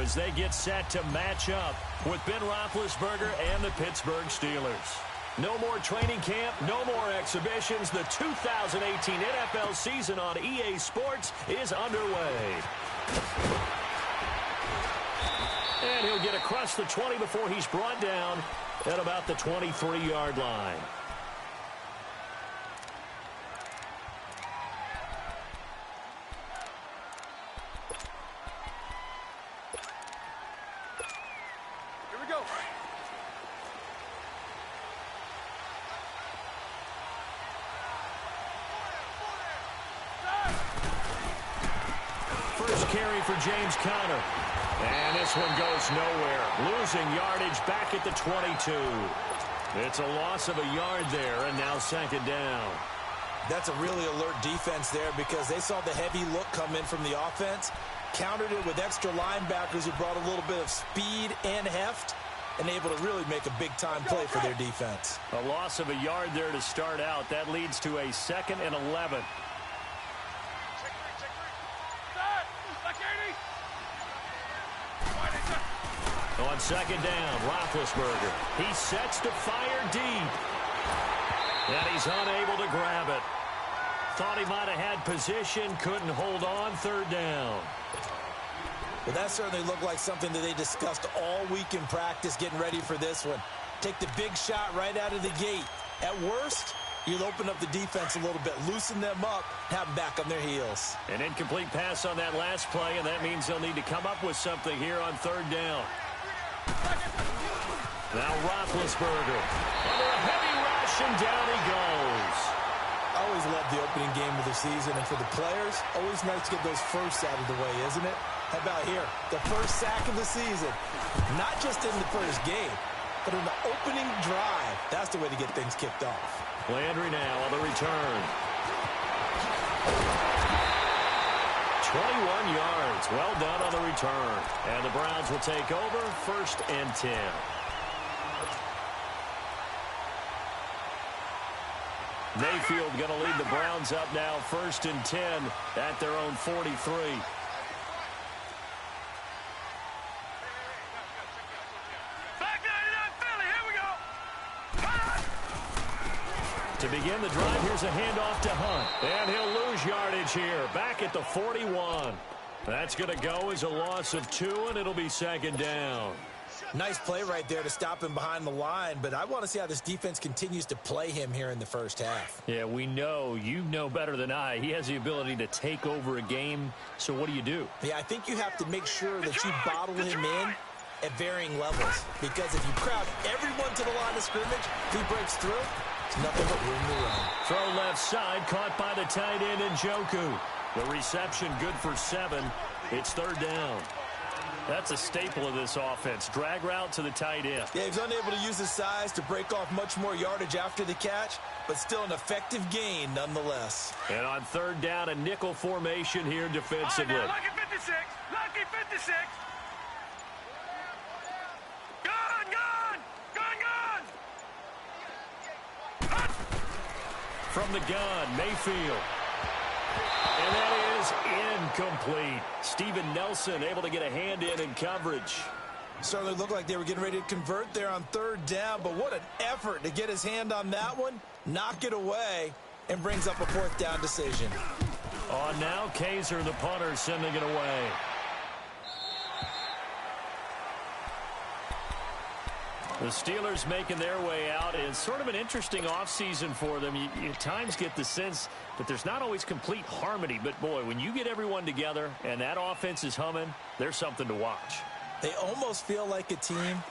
as they get set to match up with Ben Roethlisberger and the Pittsburgh Steelers. No more training camp, no more exhibitions. The 2018 NFL season on EA Sports is underway. And he'll get across the 20 before he's brought down at about the 23-yard line. Carry for James Conner. And this one goes nowhere. Losing yardage back at the 22. It's a loss of a yard there, and now second down. That's a really alert defense there because they saw the heavy look come in from the offense, countered it with extra linebackers who brought a little bit of speed and heft, and able to really make a big-time play for their defense. A loss of a yard there to start out. That leads to a 2nd and 11. On second down, Roethlisberger. He sets to fire deep. And he's unable to grab it. Thought he might have had position, couldn't hold on, third down. Well, that certainly looked like something that they discussed all week in practice getting ready for this one. Take the big shot right out of the gate. At worst, you'll open up the defense a little bit, loosen them up, have them back on their heels. An incomplete pass on that last play, and that means they'll need to come up with something here on third down. Now Roethlisberger under a heavy rush, and down he goes. I always love the opening game of the season, and for the players, always nice to get those firsts out of the way, isn't it? How about here? The first sack of the season. Not just in the first game, but in the opening drive. That's the way to get things kicked off. Landry now on the return. 21 yards. Well done on the return. And the Browns will take over 1st and 10. Mayfield going to lead the Browns up now 1st and 10 at their own 43. To begin the drive, here's a handoff to Hunt. And he'll lose yardage here, back at the 41. That's going to go as a loss of 2, and it'll be second down. Nice play right there to stop him behind the line, but I want to see how this defense continues to play him here in the first half. Yeah, we know. You know better than I. He has the ability to take over a game, so what do? Yeah, I think you have to make sure that you bottle him in at varying levels, because if you crowd everyone to the line of scrimmage, if he breaks through, it's nothing but room to run. Throw left side, caught by the tight end Njoku. The reception good for 7. It's third down. That's a staple of this offense. Drag route to the tight end. Yeah, he's unable to use his size to break off much more yardage after the catch, but still an effective gain nonetheless. And on third down, a nickel formation here defensively. All right, now, lucky 56. Lucky 56. Gone. From the gun, Mayfield. And that is incomplete. Steven Nelson able to get a hand in coverage. Certainly looked like they were getting ready to convert there on third down, but what an effort to get his hand on that one, knock it away, and brings up a 4th down decision. On now, Kaiser, the punter, sending it away. The Steelers making their way out. It's sort of an interesting offseason for them. You at times get the sense that there's not always complete harmony. But, boy, when you get everyone together and that offense is humming, there's something to watch. They almost feel like a team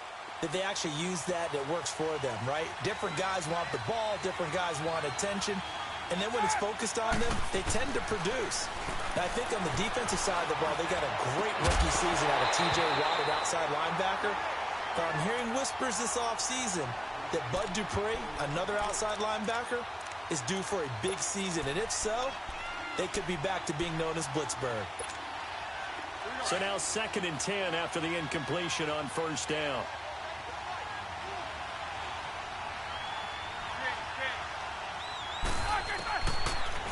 that they actually use that works for them, right? Different guys want the ball. Different guys want attention. And then when it's focused on them, they tend to produce. Now, I think on the defensive side of the ball, they got a great rookie season out of T.J. Watt at outside linebacker. But I'm hearing whispers this offseason that Bud Dupree, another outside linebacker, is due for a big season. And if so, they could be back to being known as Blitzburg. So now 2nd and 10 after the incompletion on first down.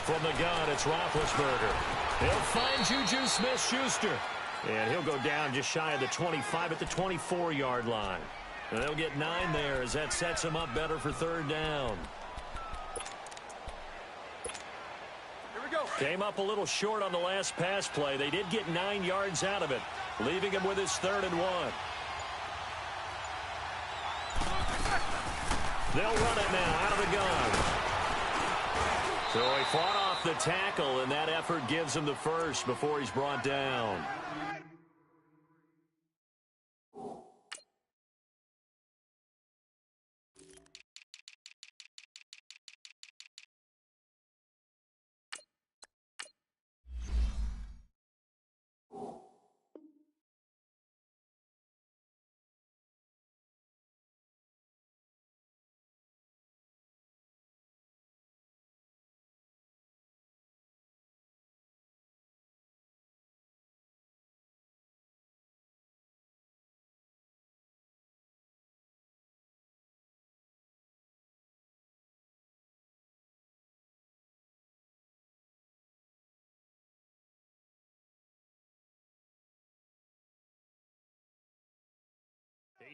From the gun, it's Roethlisberger. He'll find Juju Smith-Schuster. And he'll go down just shy of the 25 at the 24-yard line. And they'll get 9 there as that sets him up better for third down. Came up a little short on the last pass play. They did get 9 yards out of it, leaving him with his 3rd and 1. They'll run it now out of the gun. So he fought off the tackle, and that effort gives him the first before he's brought down.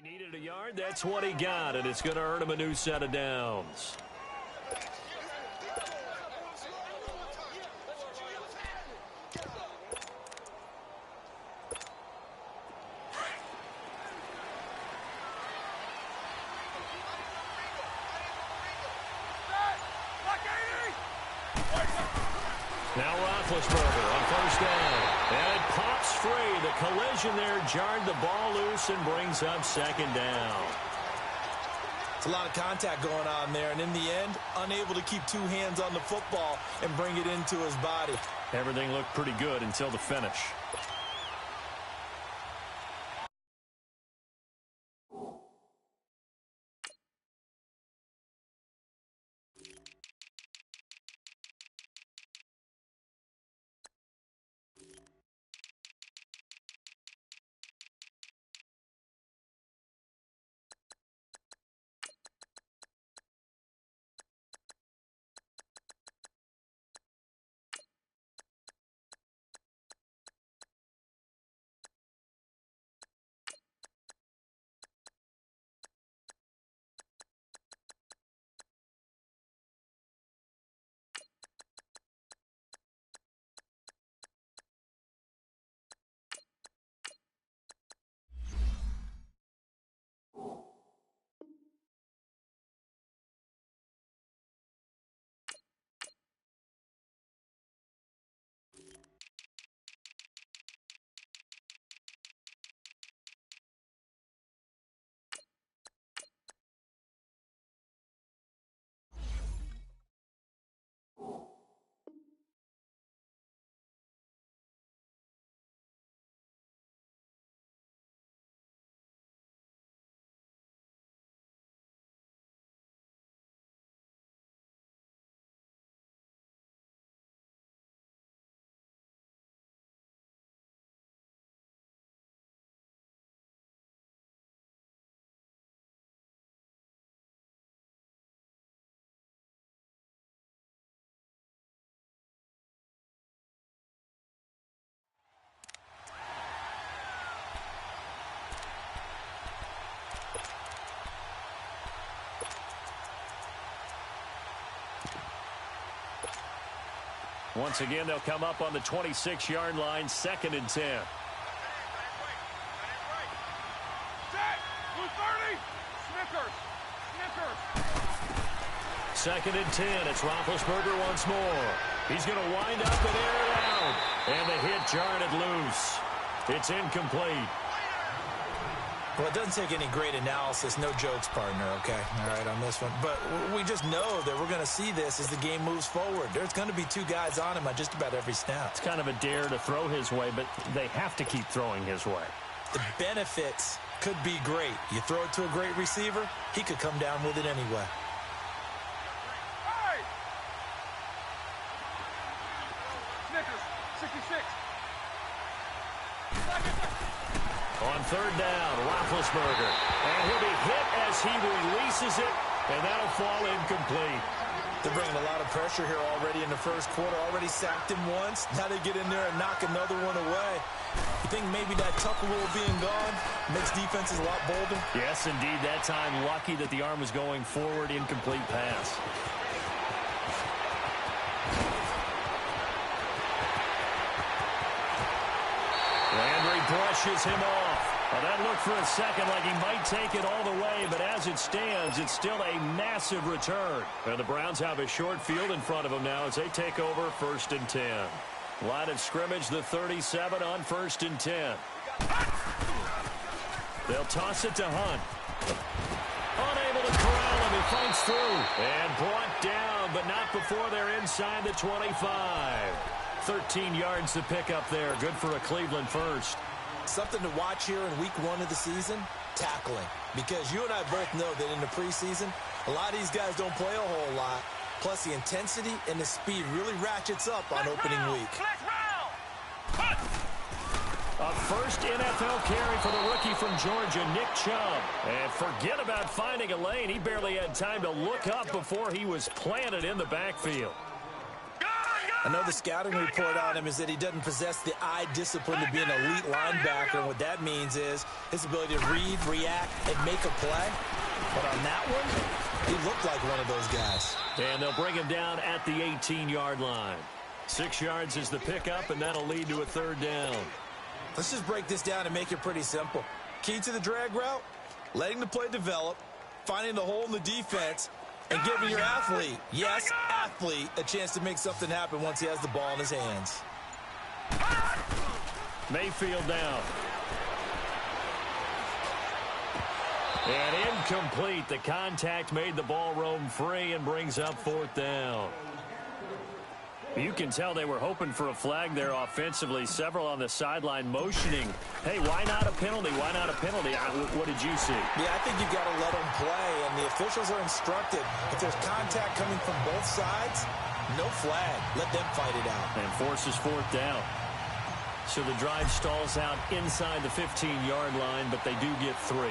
He needed a yard. That's what he got, and it's going to earn him a new set of downs. Now Roethlisberger on first down. And it pops free. The collision there jarred the ball loose and brings up 2nd down. It's a lot of contact going on there, and in the end, unable to keep 2 hands on the football and bring it into his body. Everything looked pretty good until the finish. Once again, they'll come up on the 26-yard line, 2nd and 10. Second and 10. It's Roethlisberger once more. He's going to wind up and air it out. And the hit jarred it loose. It's incomplete. Well, it doesn't take any great analysis. No jokes, partner, okay? All right, on this one. But we just know that we're going to see this as the game moves forward. There's going to be 2 guys on him on just about every snap. It's kind of a dare to throw his way, but they have to keep throwing his way. The benefits could be great. You throw it to a great receiver, he could come down with it anyway. Hey! Snickers, 66. On third down, Roethlisberger. And he'll be hit as he releases it, and that'll fall incomplete. They're bringing a lot of pressure here already in the first quarter. Already sacked him once. Now they get in there and knock another one away. You think maybe that tuck rule being gone makes defenses a lot bolder? Yes, indeed. That time, lucky that the arm was going forward. Incomplete pass. Landry brushes him off. Well, that looked for a second like he might take it all the way, but as it stands, it's still a massive return. And the Browns have a short field in front of them now as they take over 1st and 10. Line of scrimmage, the 37 on 1st and 10. They'll toss it to Hunt. Unable to corral him. He fights through. And brought down, but not before they're inside the 25. 13 yards to pick up there. Good for a Cleveland first. Something to watch here in week 1 of the season, tackling. Because you and I both know that in the preseason, a lot of these guys don't play a whole lot. Plus, the intensity and the speed really ratchets up on opening week. A first NFL carry for the rookie from Georgia, Nick Chubb. And forget about finding a lane. He barely had time to look up before he was planted in the backfield. I know the scouting report on him is that he doesn't possess the eye discipline to be an elite linebacker. And what that means is his ability to read, react, and make a play. But on that one, he looked like one of those guys. And they'll bring him down at the 18-yard line. 6 yards is the pickup, and that'll lead to a 3rd down. Let's just break this down and make it pretty simple. Key to the drag route, letting the play develop, finding the hole in the defense, and giving your athlete, yes, athlete, a chance to make something happen once he has the ball in his hands. Mayfield down. And incomplete. The contact made the ball roam free and brings up 4th down. You can tell they were hoping for a flag there offensively. Several on the sideline motioning. Hey, why not a penalty? Why not a penalty? What did you see? Yeah, I think you got to let them play, and the officials are instructed. If there's contact coming from both sides, no flag. Let them fight it out. And forces 4th down. So the drive stalls out inside the 15-yard line, but they do get 3.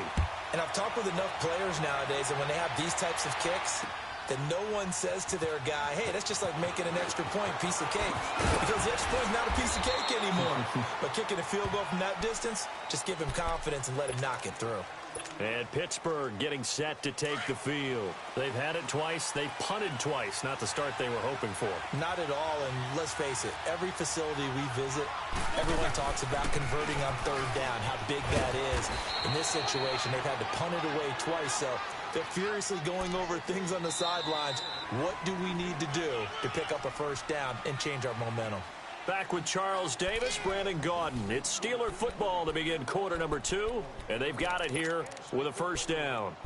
And I've talked with enough players nowadays, and when they have these types of kicks, that no one says to their guy, hey, that's just like making an extra point, piece of cake. Because the extra point is not a piece of cake anymore. But kicking a field goal from that distance, just give him confidence and let him knock it through. And Pittsburgh getting set to take the field. They've had it twice. They've punted twice. Not the start they were hoping for. Not at all, and let's face it, every facility we visit, everyone talks about converting on 3rd down, how big that is. In this situation, they've had to punt it away twice, so they're furiously going over things on the sidelines. What do we need to do to pick up a 1st down and change our momentum? Back with Charles Davis, Brandon Gaudin. It's Steeler football to begin quarter number 2, and they've got it here with a 1st down.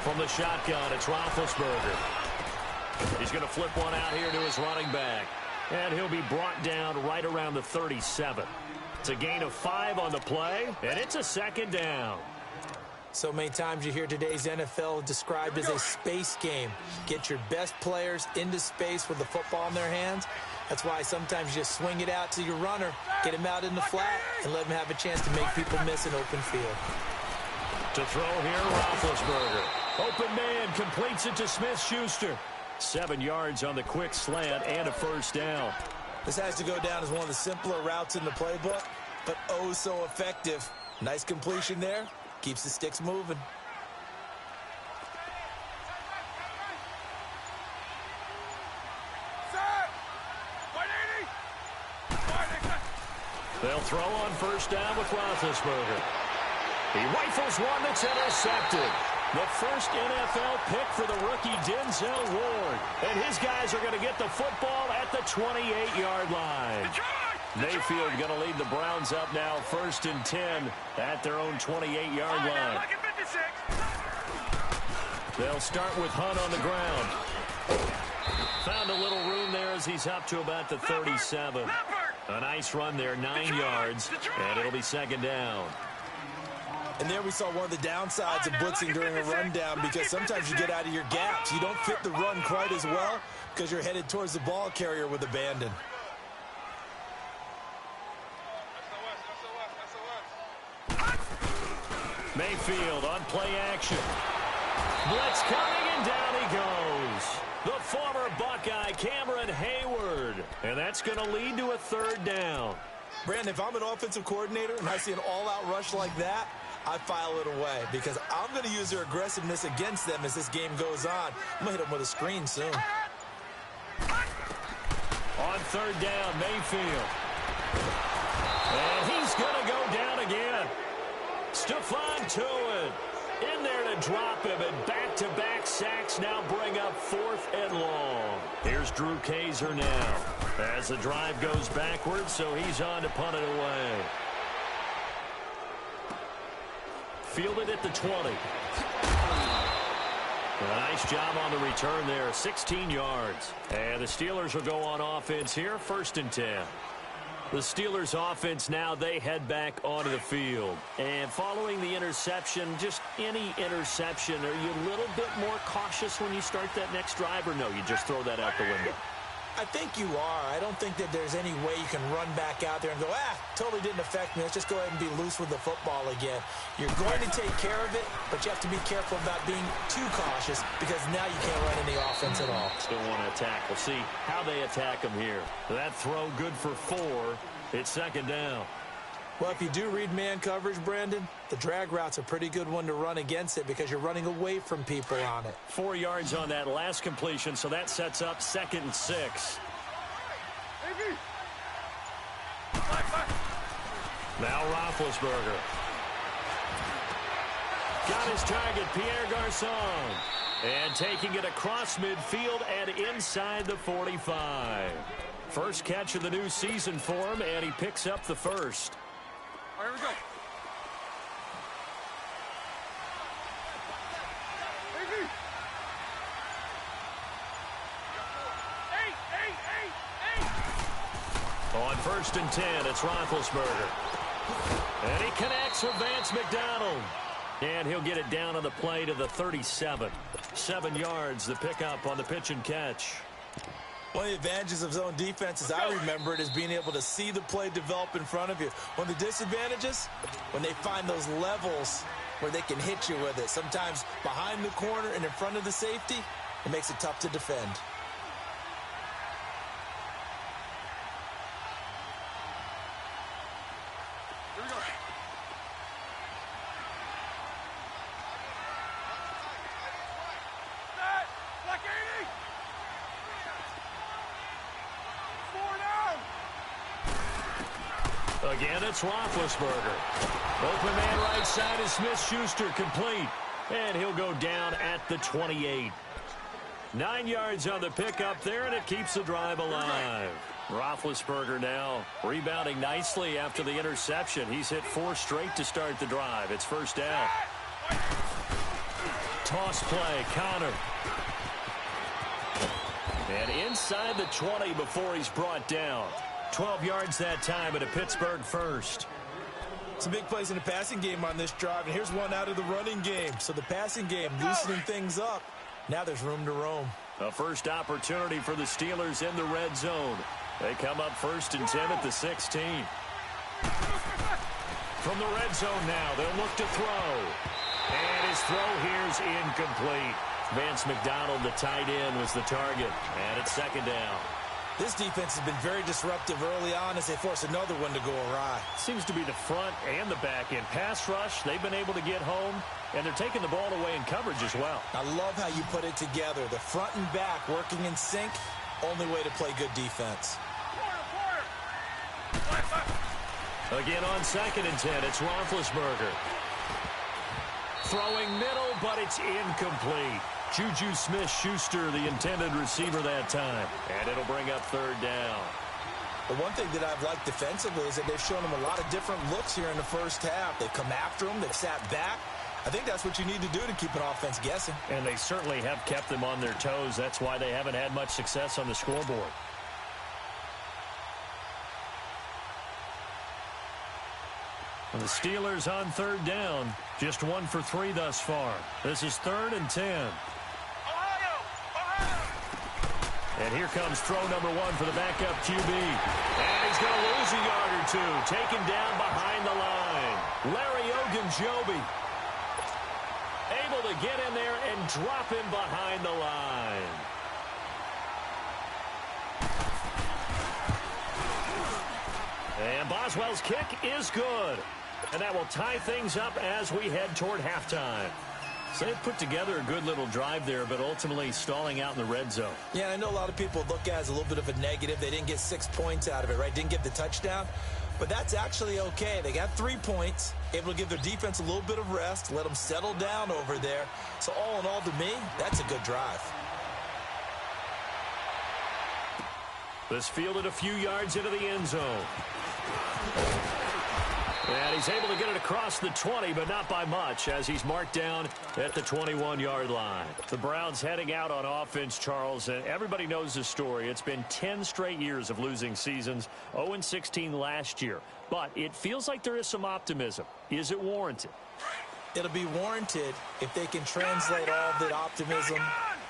From the shotgun, it's Roethlisberger. He's going to flip one out here to his running back. And he'll be brought down right around the 37. It's a gain of 5 on the play, and it's a 2nd down. So many times you hear today's NFL described as a space game. Get your best players into space with the football in their hands. That's why sometimes you just swing it out to your runner, get him out in the flat, and let him have a chance to make people miss an open field. To throw here, Roethlisberger. Open man, completes it to Smith-Schuster. 7 yards on the quick slant and a 1st down. This has to go down as one of the simpler routes in the playbook, but oh so effective. Nice completion there. Keeps the sticks moving. They'll throw on 1st down with Roethlisberger. He rifles one that's intercepted. The first NFL pick for the rookie Denzel Ward. And his guys are going to get the football at the 28-yard line. Mayfield going to lead the Browns up now 1st and 10 at their own 28-yard line. They'll start with Hunt on the ground. Found a little room there as he's up to about the 37. A nice run there, 9 yards, and it'll be 2nd down. And there we saw one of the downsides of blitzing during a rundown, because sometimes you get out of your gaps. You don't fit the run quite as well because you're headed towards the ball carrier with abandon. Mayfield on play action. Blitz coming, and down he goes. The former Buckeye, Cameron Hayward. And that's going to lead to a third down. Brandon, if I'm an offensive coordinator and I see an all-out rush like that, I file it away, because I'm going to use their aggressiveness against them as this game goes on. I'm going to hit them with a screen soon. On third down, Mayfield. And he's going to go down again. Stephon Tuitt in there to drop him, and back-to-back sacks now bring up 4th and long. Here's Drew Kaiser now as the drive goes backwards, so he's on to punt it away. Fielded at the 20. A nice job on the return there, 16 yards. And the Steelers will go on offense here, 1st and 10. The Steelers offense now, they head back onto the field. And following the interception, just any interception, are you a little bit more cautious when you start that next drive, or no, you just throw that out the window? I think you are. I don't think that there's any way you can run back out there and go, totally didn't affect me. Let's just go ahead and be loose with the football again. You're going to take care of it, but you have to be careful about being too cautious, because now you can't run any offense at all. Still want to attack. We'll see how they attack them here. That throw good for 4. It's 2nd down. Well, if you do read man coverage, Brandon, the drag route's a pretty good one to run against it, because you're running away from people on it. 4 yards on that last completion, so that sets up 2nd and 6. Now Roethlisberger. Got his target, Pierre Garçon. And taking it across midfield and inside the 45. First catch of the new season for him, and he picks up the first. All right, here we go. On 1st and 10, it's Roethlisberger. And he connects with Vance McDonald. And he'll get it down on the play to the 37. 7 yards, the pickup on the pitch and catch. One of the advantages of zone defense, as I remember it, is being able to see the play develop in front of you. One of the disadvantages, when they find those levels where they can hit you with it. Sometimes behind the corner and in front of the safety, it makes it tough to defend. Here we go. Black 80. 4 down. Again, it's Roethlisberger. Open man right side is Smith-Schuster, complete. And he'll go down at the 28. 9 yards on the pickup there, and it keeps the drive alive. Roethlisberger now rebounding nicely after the interception. He's hit 4 straight to start the drive. It's 1st down. Toss play, Connor. And inside the 20 before he's brought down. 12 yards that time, and a Pittsburgh first. Some big plays in the passing game on this drive, and here's one out of the running game. So the passing game loosening things up. Now there's room to roam. A first opportunity for the Steelers in the red zone. They come up 1st and 10 at the 16. From the red zone now, they'll look to throw. And his throw here's incomplete. Vance McDonald, the tight end, was the target. And it's 2nd down. This defense has been very disruptive early on as they force another one to go awry. Seems to be the front and the back end. Pass rush, they've been able to get home, and they're taking the ball away in coverage as well. I love how you put it together. The front and back working in sync, only way to play good defense. Again on 2nd and 10, it's Roethlisberger. Throwing middle, but it's incomplete. Juju Smith-Schuster, the intended receiver that time. And it'll bring up 3rd down. The one thing that I've liked defensively is that they've shown them a lot of different looks here in the first half. They've come after them. They've sat back. I think that's what you need to do to keep an offense guessing. And they certainly have kept them on their toes. That's why they haven't had much success on the scoreboard. And the Steelers on third down, just 1 for 3 thus far. This is 3rd and 10. And here comes throw number 1 for the backup QB. And he's going to lose a yard or 2. Taken down behind the line. Larry Ogunjobi able to get in there and drop him behind the line. And Boswell's kick is good. And that will tie things up as we head toward halftime. So they've put together a good little drive there, but ultimately stalling out in the red zone. Yeah, I know a lot of people look at it as a little bit of a negative. They didn't get 6 points out of it, right? Didn't get the touchdown. But that's actually okay. They got 3 points, able to give their defense a little bit of rest, let them settle down over there. So all in all, to me, that's a good drive. This fielded a few yards into the end zone. And he's able to get it across the 20, but not by much, as he's marked down at the 21-yard line. The Browns heading out on offense, Charles, and everybody knows the story. It's been 10 straight years of losing seasons, 0-16 last year. But it feels like there is some optimism. Is it warranted? It'll be warranted if they can translate all of that optimism,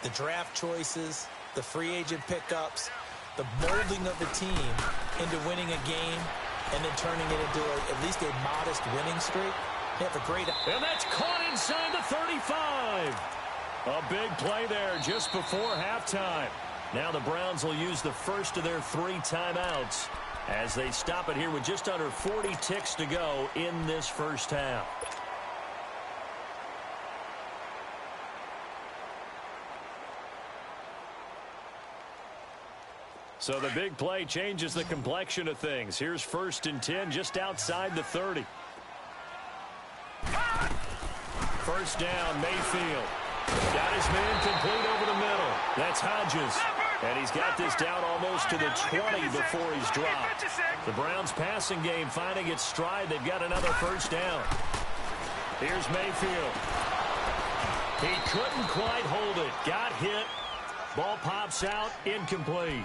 the draft choices, the free agent pickups, the molding of the team into winning a game, and then turning it into at least a modest winning streak. They have a great... And that's caught inside the 35. A big play there just before halftime. Now the Browns will use the first of their 3 timeouts as they stop it here with just under 40 ticks to go in this first half. So the big play changes the complexion of things. Here's 1st and 10 just outside the 30. First down, Mayfield. Got his man complete over the middle. That's Hodges. And he's got this down almost to the 20 before he's dropped. The Browns passing game finding its stride. They've got another first down. Here's Mayfield. He couldn't quite hold it. Got hit. Ball pops out. Incomplete.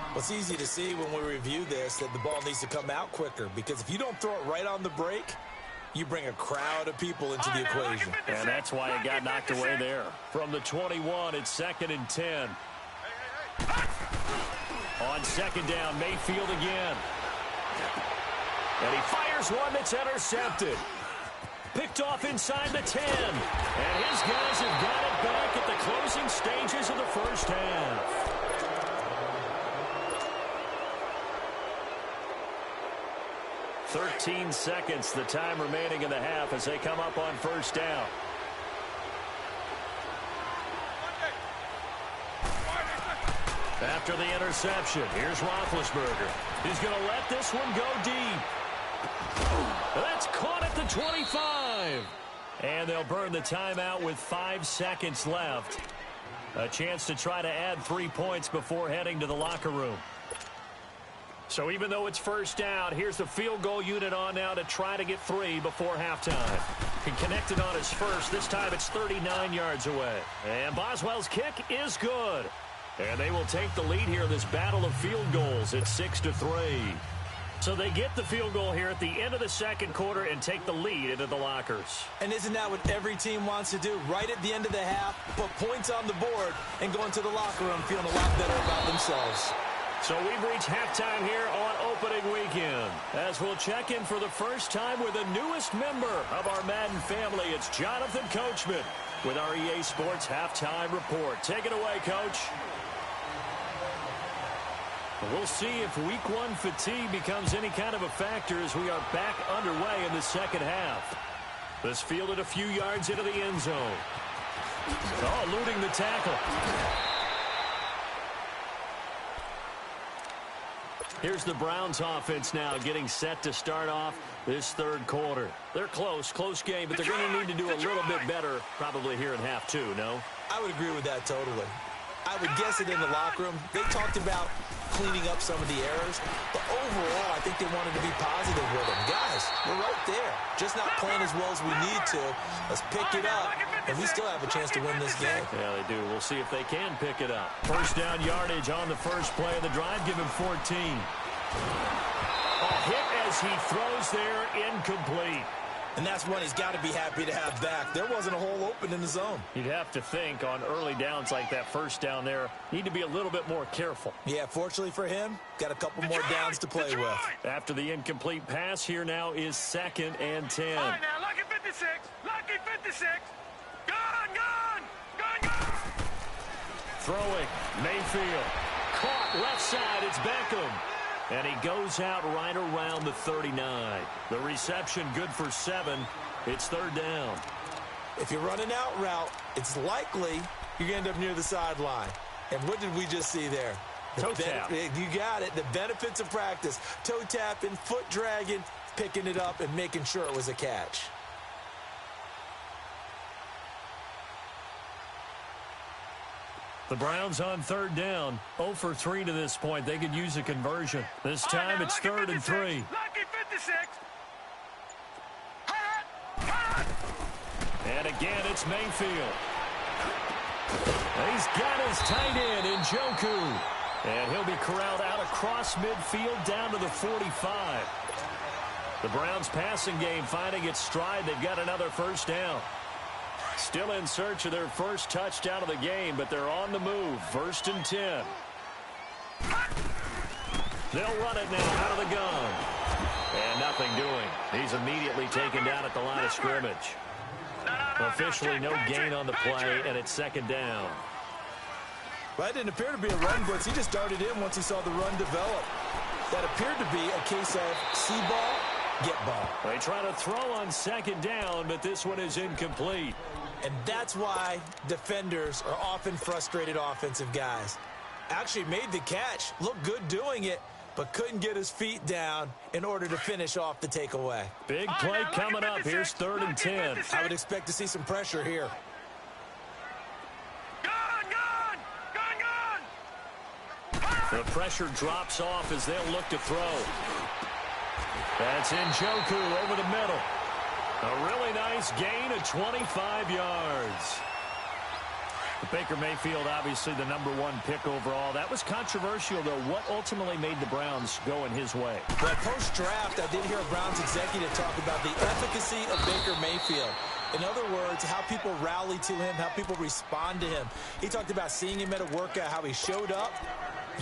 Well, it's easy to see when we review this that the ball needs to come out quicker, because if you don't throw it right on the break, you bring a crowd of people into the equation. And that's why it got knocked away there. From the 21, it's 2nd and 10. On 2nd down, Mayfield again. And he fires one that's intercepted. Picked off inside the 10. And his guys have got it back at the closing stages of the first half. 13 seconds, the time remaining in the half as they come up on first down. After the interception, here's Roethlisberger. He's going to let this one go deep. That's caught at the 25. And they'll burn the timeout with 5 seconds left. A chance to try to add 3 points before heading to the locker room. So even though it's first down, here's the field goal unit on now to try to get 3 before halftime. He connected on his first. This time it's 39 yards away. And Boswell's kick is good. And they will take the lead here in this battle of field goals at 6-3. So they get the field goal here at the end of the second quarter and take the lead into the lockers. And isn't that what every team wants to do? Right at the end of the half, put points on the board and go into the locker room feeling a lot better about themselves. So we've reached halftime here on opening weekend. As we'll check in for the first time with the newest member of our Madden family, it's Jonathan Coachman with our EA Sports Halftime Report. Take it away, Coach. We'll see if Week 1 fatigue becomes any kind of a factor as we are back underway in the second half. This fielded a few yards into the end zone. Oh, eluding the tackle. Here's the Browns offense now getting set to start off this third quarter. They're close game, but they're going to need to do a little bit better probably here in half 2, no? I would agree with that totally. I would guess it in the locker room. They talked about cleaning up some of the errors, but overall, I think they wanted to be positive with them. Guys, we're right there. Just not playing as well as we need to. Let's pick it up, and we still have a chance to win this game. Yeah, they do. We'll see if they can pick it up. First down yardage on the first play of the drive. Give him 14. Oh, hit as he throws there, incomplete. And that's one he's got to be happy to have back. There wasn't a hole open in the zone. You'd have to think on early downs like that first down there, need to be a little bit more careful. Yeah, fortunately for him, got a couple more downs to play with. After the incomplete pass, here now is 2nd and 10. All right, now, lucky 56. Lucky 56. Gone, gone. Gone, gone. Throwing, Mayfield. Caught left side, it's Beckham. And he goes out right around the 39. The reception good for 7. It's 3rd down. If you're running out route, it's likely you're going to end up near the sideline. And what did we just see there? Toe tap. You got it. The benefits of practice. Toe tapping, foot dragging, picking it up, and making sure it was a catch. The Browns on 3rd down. 0 for 3 to this point. They could use a conversion. This time it's 3rd and 3. Lucky 56. Hot. And again, it's Mayfield. He's got his tight end in Njoku. And he'll be corralled out across midfield down to the 45. The Browns passing game finding its stride. They've got another 1st down. Still in search of their first touchdown of the game, but they're on the move. 1st and 10. They'll run it now out of the gun. And nothing doing. He's immediately taken down at the line of scrimmage. Officially no gain on the play, and it's 2nd down. Well, that didn't appear to be a run blitz. He just darted in once he saw the run develop. That appeared to be a case of see ball, get ball. They try to throw on 2nd down, but this one is incomplete. And that's why defenders are often frustrated offensive guys. Actually made the catch, looked good doing it, but couldn't get his feet down in order to finish off the takeaway. Big play coming up. Here's 3rd and 10. I would expect to see some pressure here. The pressure drops off as they'll look to throw. That's Njoku over the middle. A really nice gain of 25 yards. Baker Mayfield, obviously the #1 pick overall. That was controversial, though. What ultimately made the Browns go in his way? Well, post-draft, I did hear a Browns executive talk about the efficacy of Baker Mayfield. In other words, how people rally to him, how people respond to him. He talked about seeing him at a workout, how he showed up,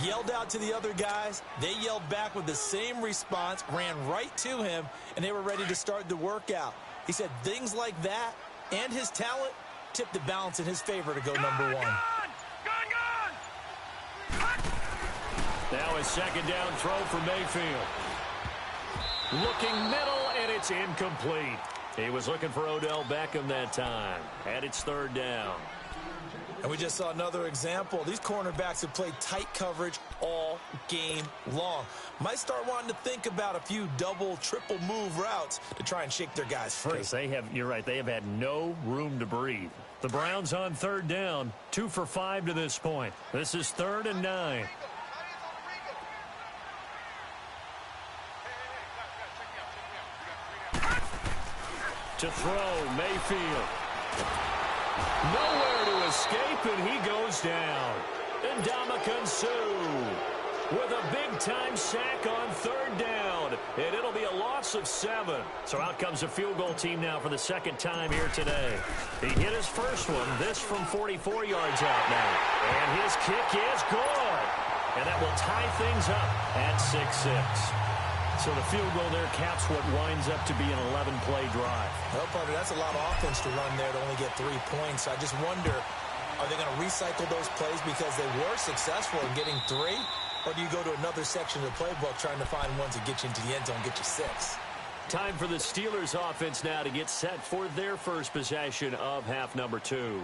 yelled out to the other guys. They yelled back with the same response, ran right to him, and they were ready to start the workout. He said things like that and his talent tipped the balance in his favor to go #1. Now a 2nd down throw for Mayfield. Looking middle, and it's incomplete. He was looking for Odell Beckham that time. And it's 3rd down. And we just saw another example. These cornerbacks have played tight coverage all game long. Might start wanting to think about a few double, triple move routes to try and shake their guys free. Because you're right, they have had no room to breathe. The Browns on 3rd down, 2 for 5 to this point. This is 3rd and 9. To throw, Mayfield. Nowhere to escape, and he goes down. Ndamukong Suh with a big-time sack on 3rd down, and it'll be a loss of 7. So out comes a field goal team now for the 2nd time here today. He hit his first one, this from 44 yards out now. And his kick is good. And that will tie things up at 6-6. So the field goal there caps what winds up to be an 11-play drive. Well, partner, that's a lot of offense to run there to only get 3 points. I just wonder, are they going to recycle those plays because they were successful in getting 3? Or do you go to another section of the playbook trying to find ones that get you into the end zone and get you 6? Time for the Steelers offense now to get set for their first possession of half number 2.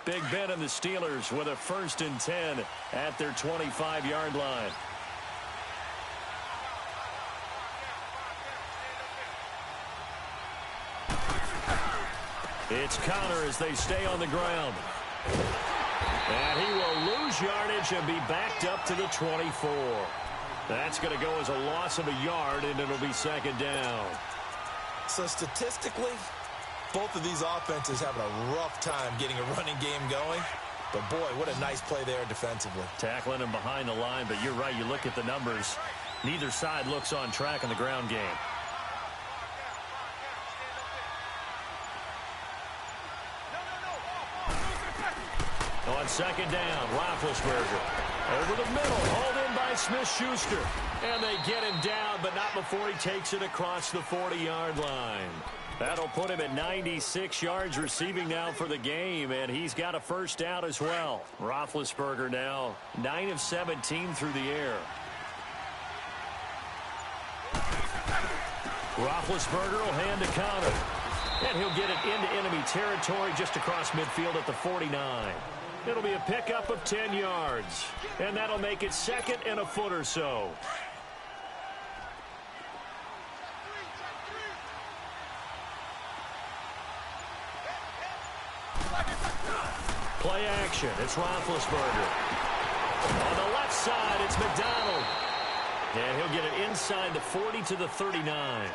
Big Ben and the Steelers with a 1st and 10 at their 25-yard line. It's Connor as they stay on the ground. And he will lose yardage and be backed up to the 24. That's going to go as a loss of a yard, and it'll be 2nd down. So statistically, Both of these offenses having a rough time getting a running game going. But, boy, what a nice play there defensively. Tackling him behind the line, but you're right. You look at the numbers. Neither side looks on track in the ground game. On second down, Roethlisberger. Over the middle, hauled in by Smith-Schuster. And they get him down, but not before he takes it across the 40-yard line. That'll put him at 96 yards receiving now for the game, and he's got a first down as well. Roethlisberger now 9 of 17 through the air. Roethlisberger will hand the counter. And he'll get it into enemy territory just across midfield at the 49. It'll be a pickup of 10 yards. And that'll make it second and a foot or so. Play action. It's Roethlisberger. On the left side, it's McDonald. And he'll get it inside the 40 to the 39.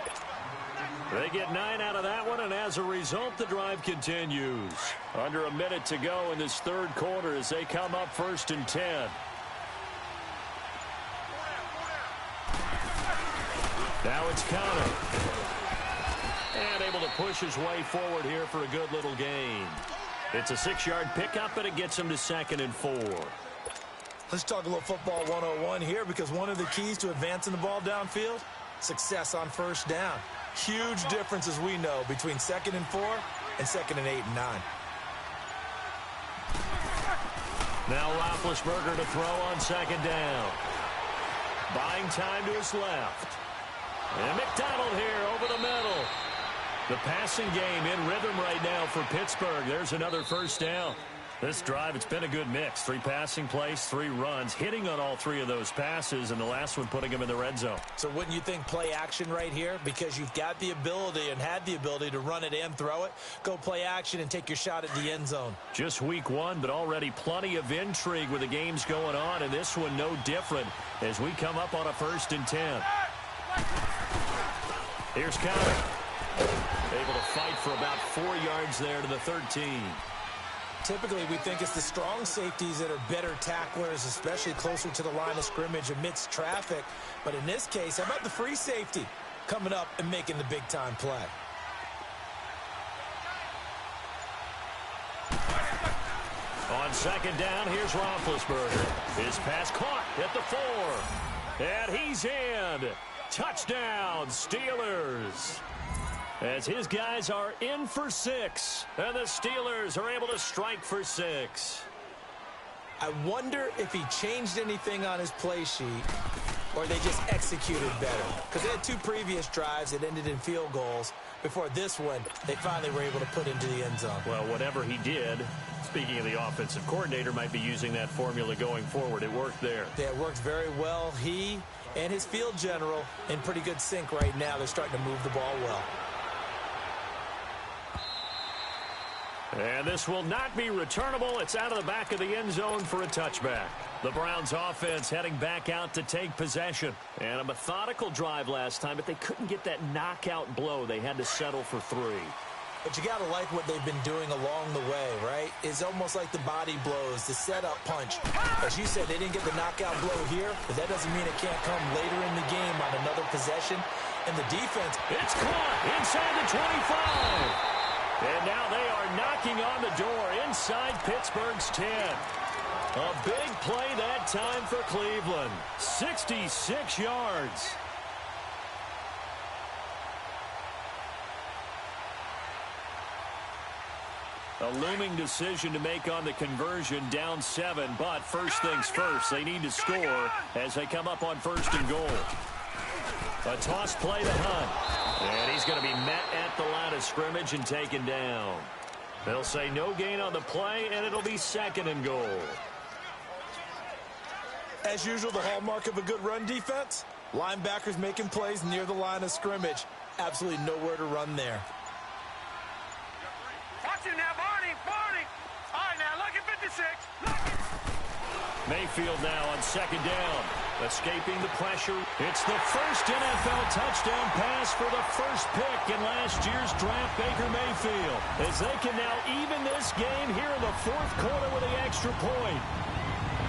They get 9 out of that one, and as a result, the drive continues. Under a minute to go in this third quarter as they come up 1st and 10. Now it's counter. And able to push his way forward here for a good little gain. It's a 6-yard pickup, and it gets him to 2nd and 4. Let's talk a little football 101 here, because one of the keys to advancing the ball downfield, success on first down. Huge difference, as we know, between 2nd and 4 and 2nd and 8 and 9. Now Roethlisberger to throw on 2nd down. Buying time to his left. And McDonald here over the middle. The passing game in rhythm right now for Pittsburgh. There's another first down. This drive, it's been a good mix. 3 passing plays, 3 runs, hitting on all 3 of those passes, and the last one putting him in the red zone. So wouldn't you think play action right here? Because you've got the ability and had the ability to run it and throw it. Go play action and take your shot at the end zone. Just week 1, but already plenty of intrigue with the games going on, and this one no different as we come up on a 1st and 10. Here's counter. Able to fight for about 4 yards there to the 13. Typically, we think it's the strong safeties that are better tacklers, especially closer to the line of scrimmage amidst traffic. But in this case, how about the free safety coming up and making the big-time play? On 2nd down, here's Roethlisberger. His pass caught at the 4. And he's in. Touchdown, Steelers. As his guys are in for 6, and the Steelers are able to strike for 6. I wonder if he changed anything on his play sheet or they just executed better. Because they had 2 previous drives that ended in field goals. Before this one, they finally were able to put into the end zone. Well, whatever he did, speaking of the offensive coordinator, might be using that formula going forward. It worked there. Yeah, it worked very well. He and his field general in pretty good sync right now. They're starting to move the ball well. And this will not be returnable. It's out of the back of the end zone for a touchback. The Browns offense heading back out to take possession. And a methodical drive last time, but they couldn't get that knockout blow. They had to settle for 3. But you got to like what they've been doing along the way, right? It's almost like the body blows, the setup punch. As you said, they didn't get the knockout blow here, but that doesn't mean it can't come later in the game on another possession. And the defense, it's caught inside the 25. And now they are knocking on the door inside Pittsburgh's 10. A big play that time for Cleveland. 66 yards. A looming decision to make on the conversion, down 7. But first things first, they need to score as they come up on 1st and goal. A toss play to Hunt. And he's going to be met at the line of scrimmage and taken down. They'll say no gain on the play, and it'll be 2nd and goal. As usual, the hallmark of a good run defense, linebackers making plays near the line of scrimmage. Absolutely nowhere to run there. Watch it now, Barney. All right, now, look at 56. Look. Mayfield now on 2nd down. Escaping the pressure. It's the first NFL touchdown pass for the first pick in last year's draft, Baker Mayfield, as they can now even this game here in the fourth quarter with the extra point.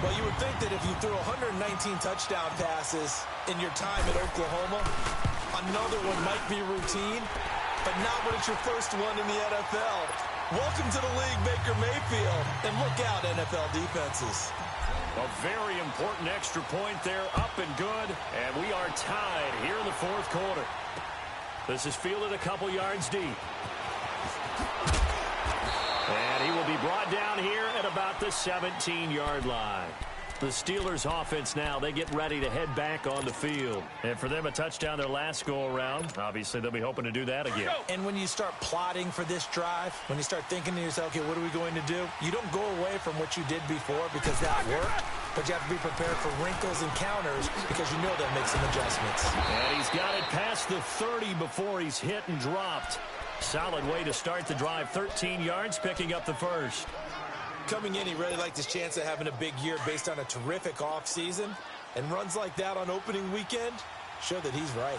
Well, you would think that if you threw 119 touchdown passes in your time at Oklahoma, another one might be routine, but not when it's your first one in the NFL. Welcome to the league, Baker Mayfield, and look out, NFL defenses. A very important extra point there, up and good, and we are tied here in the fourth quarter. This is fielded a couple yards deep. And he will be brought down here at about the 17-yard line. The Steelers offense now, they get ready to head back on the field. And for them, a touchdown their last go-around. Obviously, they'll be hoping to do that again. And when you start plotting for this drive, when you start thinking to yourself, okay, what are we going to do? You don't go away from what you did before because that worked, but you have to be prepared for wrinkles and counters because you know they'll make some adjustments. And he's got it past the 30 before he's hit and dropped. Solid way to start the drive. 13 yards, picking up the first. Coming in, he really liked his chance of having a big year based on a terrific offseason. And runs like that on opening weekend show that he's right.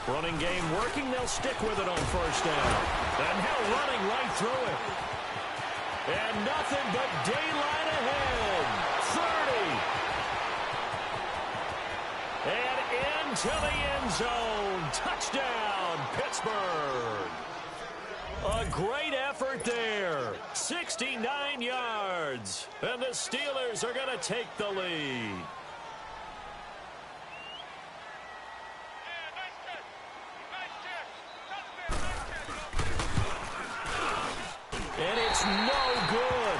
Running game working. They'll stick with it on first down. And now running right through it. And nothing but daylight ahead. 30. And into the end zone. Touchdown, Pittsburgh. A great effort there. 69 yards. And the Steelers are going to take the lead. And it's no good.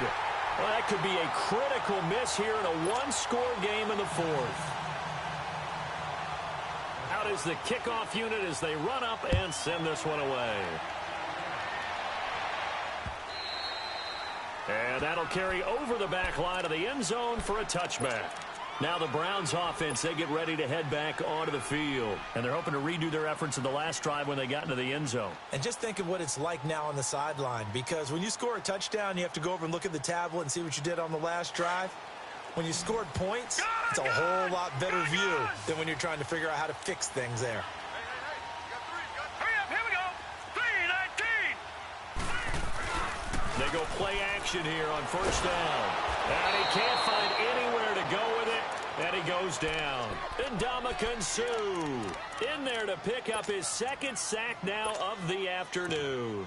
Well, that could be a critical miss here in a one-score game in the fourth. Out is the kickoff unit as they run up and send this one away. And that'll carry over the back line of the end zone for a touchback. Now the Browns offense, they get ready to head back onto the field. And they're hoping to redo their efforts in the last drive when they got into the end zone. And just think of what it's like now on the sideline, because when you score a touchdown, you have to go over and look at the tablet and see what you did on the last drive. When you scored points, it's a whole lot better view than when you're trying to figure out how to fix things there. They go play action here on first down. And he can't find anywhere to go with it. And he goes down. Ndamukong Suh in there to pick up his second sack now of the afternoon.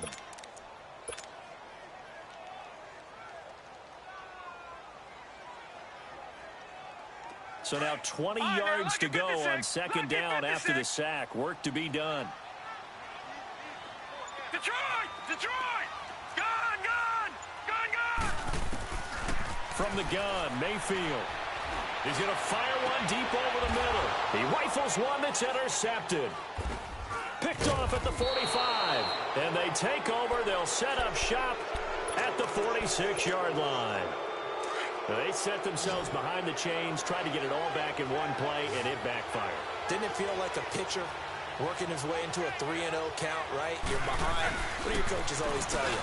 So now 20 yards to go on second down after the sack. Work to be done. Detroit! Detroit! Gun! Gun! Gun! Gun! From the gun, Mayfield. He's going to fire one deep over the middle. He rifles one that's intercepted. Picked off at the 45. And they take over. They'll set up shop at the 46-yard line. They set themselves behind the chains, tried to get it all back in one play, and it backfired. Didn't it feel like a pitcher working his way into a 3-0 count, right? You're behind. What do your coaches always tell you?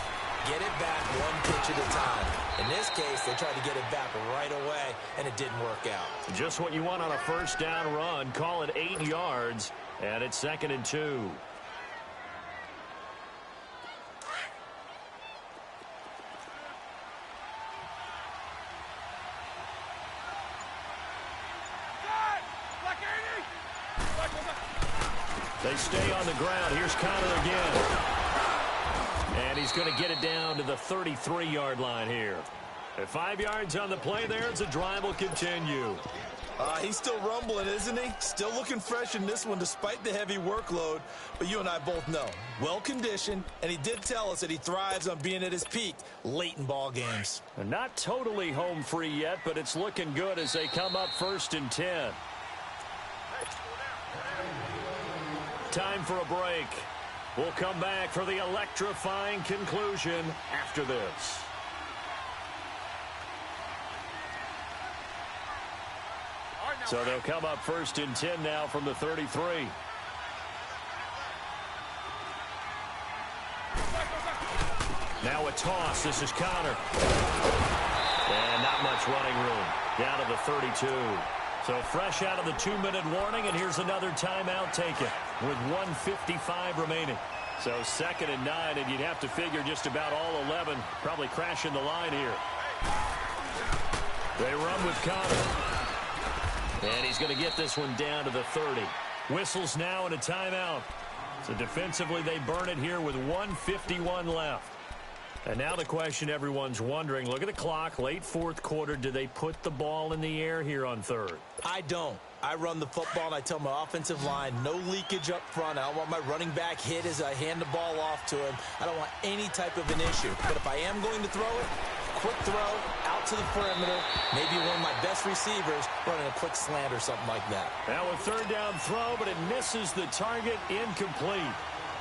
Get it back one pitch at a time. In this case, they tried to get it back right away, and it didn't work out. Just what you want on a first down run. Call it 8 yards, and it's 2nd and 2. They stay on the ground. Here's Connor again. And he's going to get it down to the 33-yard line here. At 5 yards on the play there, the drive will continue. He's still rumbling, isn't he? Still looking fresh in this one despite the heavy workload. But you and I both know, well-conditioned, and he did tell us that he thrives on being at his peak late in ball games. And not totally home free yet, but it's looking good as they come up 1st and 10. Time for a break. We'll come back for the electrifying conclusion after this. So they'll come up 1st and 10 now from the 33. Now a toss. This is Connor. And not much running room. Down to the 32. So fresh out of the 2-minute warning, and here's another timeout taken with 1:55 remaining. So 2nd and 9, and you'd have to figure just about all 11 probably crashing the line here. They run with Connor. And he's going to get this one down to the 30. Whistles now and a timeout. So defensively, they burn it here with 1:51 left. And now the question everyone's wondering, look at the clock, late 4th quarter, do they put the ball in the air here on 3rd? I don't. I run the football, and I tell my offensive line, no leakage up front. I don't want my running back hit as I hand the ball off to him. I don't want any type of an issue. But if I am going to throw it, quick throw, out to the perimeter, maybe one of my best receivers running a quick slant or something like that. Now a 3rd down throw, but it misses the target, incomplete.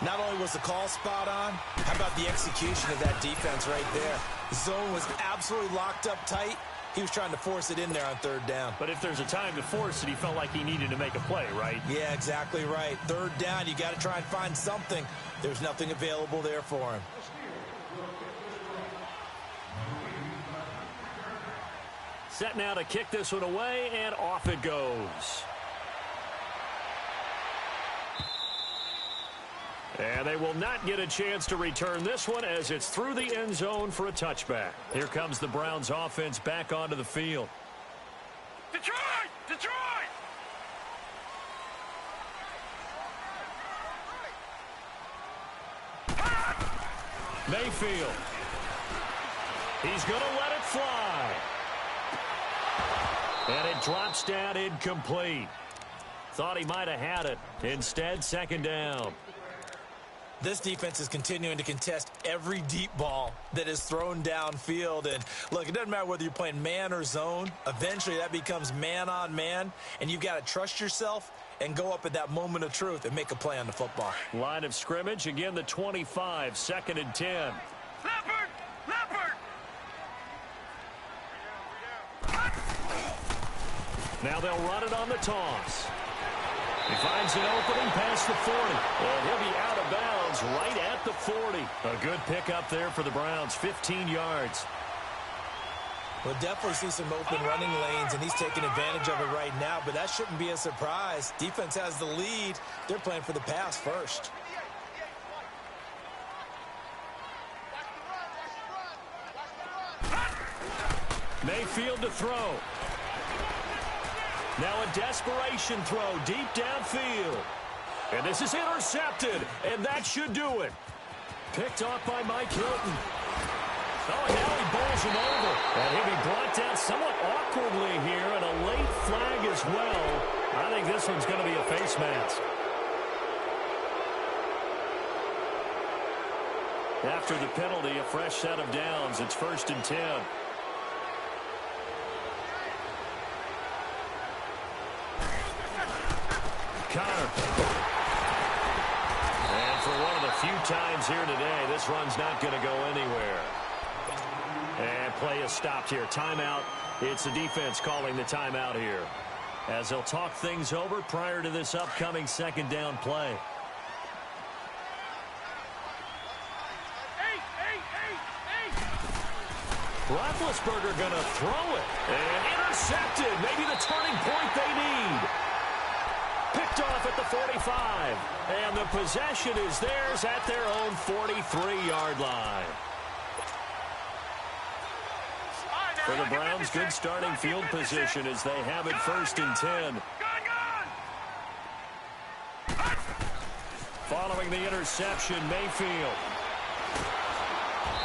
Not only was the call spot on, how about the execution of that defense right there? The zone was absolutely locked up tight. He was trying to force it in there on 3rd down. But if there's a time to force it, he felt like he needed to make a play, right? Yeah, exactly right. 3rd down, you got to try and find something. There's nothing available there for him. Set now to kick this one away, and off it goes. And they will not get a chance to return this one as it's through the end zone for a touchback. Here comes the Browns offense back onto the field. Detroit! Detroit! Mayfield. He's going to let it fly. And it drops down incomplete. Thought he might have had it. Instead, 2nd down. This defense is continuing to contest every deep ball that is thrown downfield. And, look, it doesn't matter whether you're playing man or zone. Eventually, that becomes man-on-man, and you've got to trust yourself and go up at that moment of truth and make a play on the football. Line of scrimmage, again, the 25, 2nd and 10. Leopard! Leopard! Now they'll run it on the toss. He finds an opening past the 40. And he'll be out of bounds right at the 40. A good pickup there for the Browns, 15 yards. We'll definitely see some open running lanes, and he's taking advantage of it right now, but that shouldn't be a surprise. Defense has the lead. They're playing for the pass first. Mayfield to throw. Now a desperation throw deep downfield. And this is intercepted, and that should do it. Picked off by Mike Hilton. Oh, and now he bowls him over. And he'll be brought down somewhat awkwardly here, and a late flag as well. I think this one's going to be a face mask. After the penalty, a fresh set of downs. It's 1st and 10. Connor. And for one of the few times here today, this run's not going to go anywhere. And play is stopped here. Timeout. It's the defense calling the timeout here, as they'll talk things over prior to this upcoming 2nd down play. Roethlisberger going to throw it. And intercepted. Maybe the turning point they need. Picked off at the 45. And the possession is theirs at their own 43-yard line. For the Browns, good starting field position as they have it 1st and 10. Following the interception, Mayfield.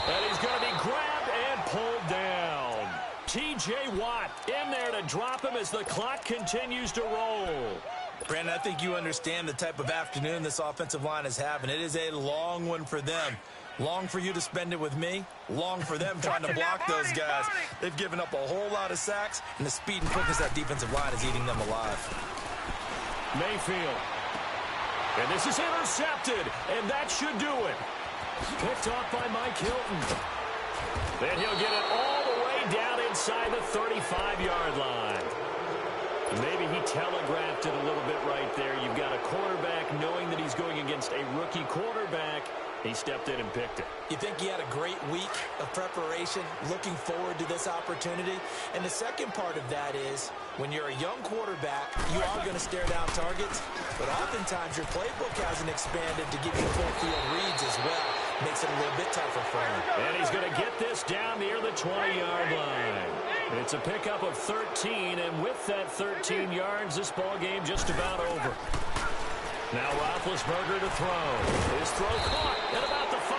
And he's going to be grabbed and pulled down. T.J. Watt in there to drop him as the clock continues to roll. Brandon, I think you understand the type of afternoon this offensive line is having. It is a long one for them. Long for you to spend it with me. Long for them trying to block those guys. They've given up a whole lot of sacks, and the speed and quickness of that defensive line is eating them alive. Mayfield. And this is intercepted, and that should do it. Picked off by Mike Hilton. Then he'll get it all the way down inside the 35-yard line. Maybe he telegraphed it a little bit right there. You've got a quarterback knowing that he's going against a rookie quarterback, He stepped in and picked it. You think he had a great week of preparation, looking forward to this opportunity? And the second part of that is, when you're a young quarterback, you are going to stare down targets, but oftentimes your playbook hasn't expanded to give you full field reads as well. Makes it a little bit tougher for him. And he's going to get this down near the 20-yard line. It's a pickup of 13, and with that 13 yards, this ball game just about over. Now Roethlisberger to throw. His throw caught at about the 5.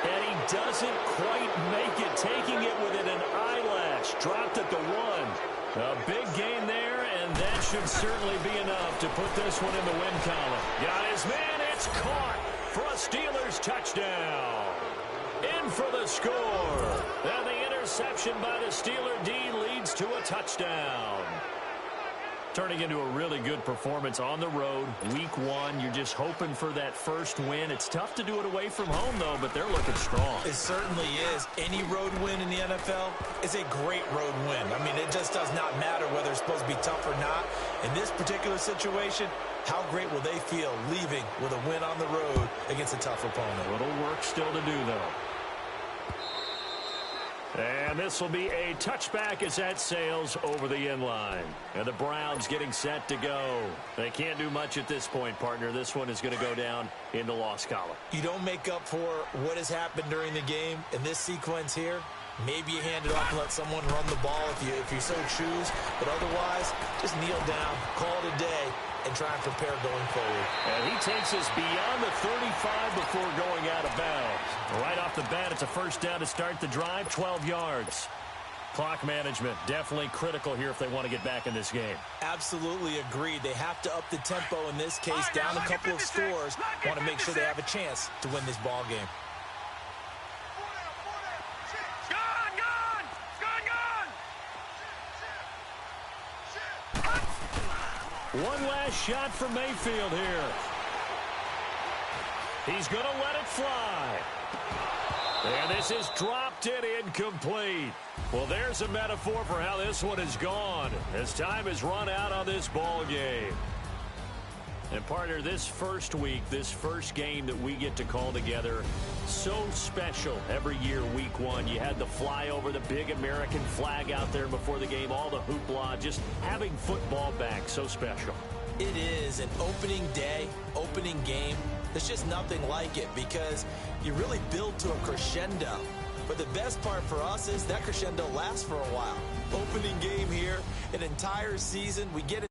And he doesn't quite make it, taking it within an eyelash. Dropped at the 1. A big gain there, and that should certainly be enough to put this one in the win column. Got his man, it's caught for a Steelers touchdown. In for the score. And the interception by the Steeler D leads to a touchdown. Turning into a really good performance on the road. Week 1, you're just hoping for that first win. It's tough to do it away from home, though, but they're looking strong. It certainly is. Any road win in the NFL is a great road win. I mean, it just does not matter whether it's supposed to be tough or not. In this particular situation, how great will they feel leaving with a win on the road against a tough opponent? A little work still to do, though. And this will be a touchback as that sails over the end line. And the Browns getting set to go. They can't do much at this point, partner. This one is going to go down in the loss column. You don't make up for what has happened during the game in this sequence here. Maybe you hand it off and let someone run the ball if you so choose. But otherwise, just kneel down, call it a day, and try and prepare going forward. And he takes us beyond the 35 before going out of bounds. Right off the bat, it's a first down to start the drive, 12 yards. Clock management definitely critical here if they want to get back in this game. Absolutely agreed. They have to up the tempo in this case, down a couple of scores. Want to make sure they have a chance to win this ball game. One last shot for Mayfield here. He's going to let it fly. And this is dropped and incomplete. Well, there's a metaphor for how this one is gone as time has run out on this ball game. And, partner, this first week, this first game that we get to call together, so special every year, week 1. You had the flyover, the big American flag out there before the game, all the hoopla, just having football back, so special. It is an opening day, opening game. There's just nothing like it because you really build to a crescendo. But the best part for us is that crescendo lasts for a while. Opening game here, an entire season, we get it.